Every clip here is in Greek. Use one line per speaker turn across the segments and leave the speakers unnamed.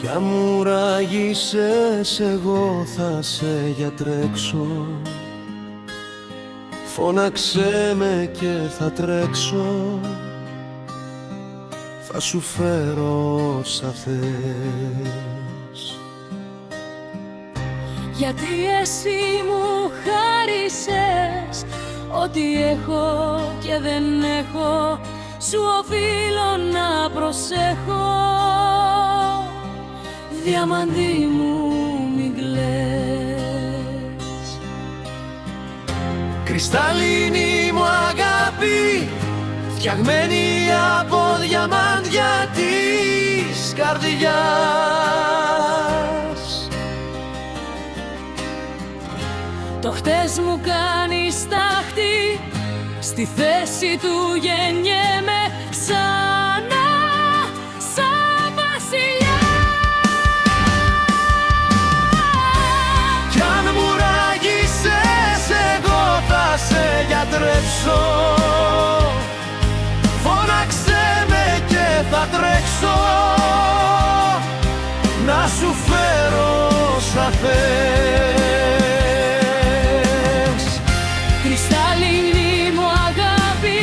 Κι αν μου ράγισες εγώ θα σε γιατρέξω. Φώναξέ με και θα τρέξω. Θα σου φέρω όσα θες.
Γιατί εσύ μου χάρισες ό,τι έχω και δεν έχω. Σου οφείλω να προσέχω. Διαμαντή μου μην κλαις.
Κρυσταλλίνη μου αγάπη, φτιαγμένη από διαμάντια της καρδιάς.
Το χτες μου κάνει στάχτη, στη θέση του γεννιέμαι ξανά σαν βασιλιά.
Κι αν μου ράγισες εγώ θα σε γιατρέψω. Φώναξέ με και θα τρέξω. Να σου φέρω όσα θες.
Κρυσταλλίνη μου αγάπη,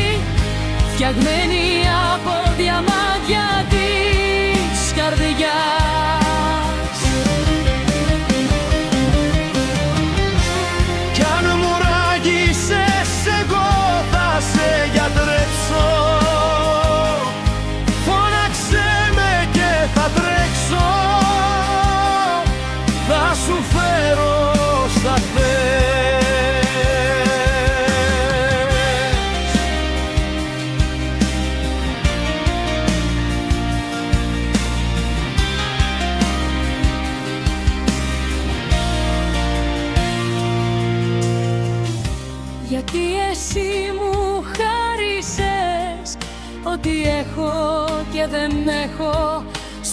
φτιαγμένη από διαμάντια της καρδιάς.
Κι αν μου ράγισες εγώ θα σε γιατρέψω. Φώναξέ με και θα τρέξω. Θα σου φέρω όσα θες.
Γιατί εσύ μου χάρισες ό,τι έχω και δεν έχω.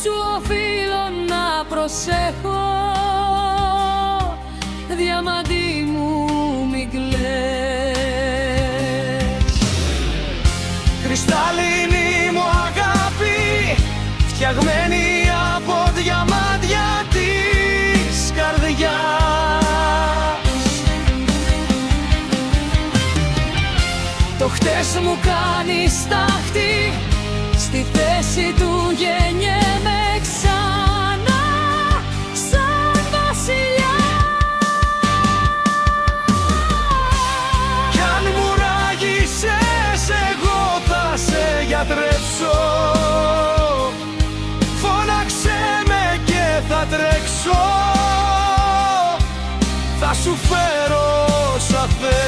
Σου οφείλω να προσέχω. Διαμαντή μου μην κλαις.
Κρυσταλλίνη μου αγάπη, φτιαγμένη από διαμάντια της καρδιάς.
Το χτες μου κάνει στάχτη, στη θέση του γεννιέμαι ξανά σαν βασιλιά.
Κι αν μου ράγισες εγώ θα σε γιατρέψω. Φώναξέ με και θα τρέξω. Θα σου φέρω όσα θες.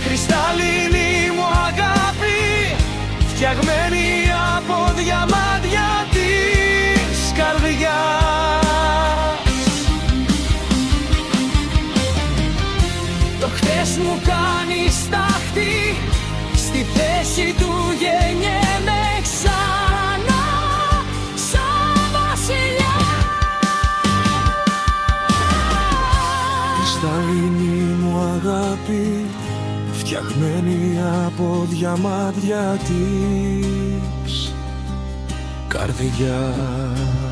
Κρυσταλλίνη μου αγάπη, φτιαγμένη από διαμάντια της καρδιάς.
Το χτες μου κάνει στάχτη, στη θέση του γεννιέμαι ξανά σαν βασιλιά.
Κρυσταλλίνη μου αγάπη, φτιαγμένη από διαμάντια της καρδιάς.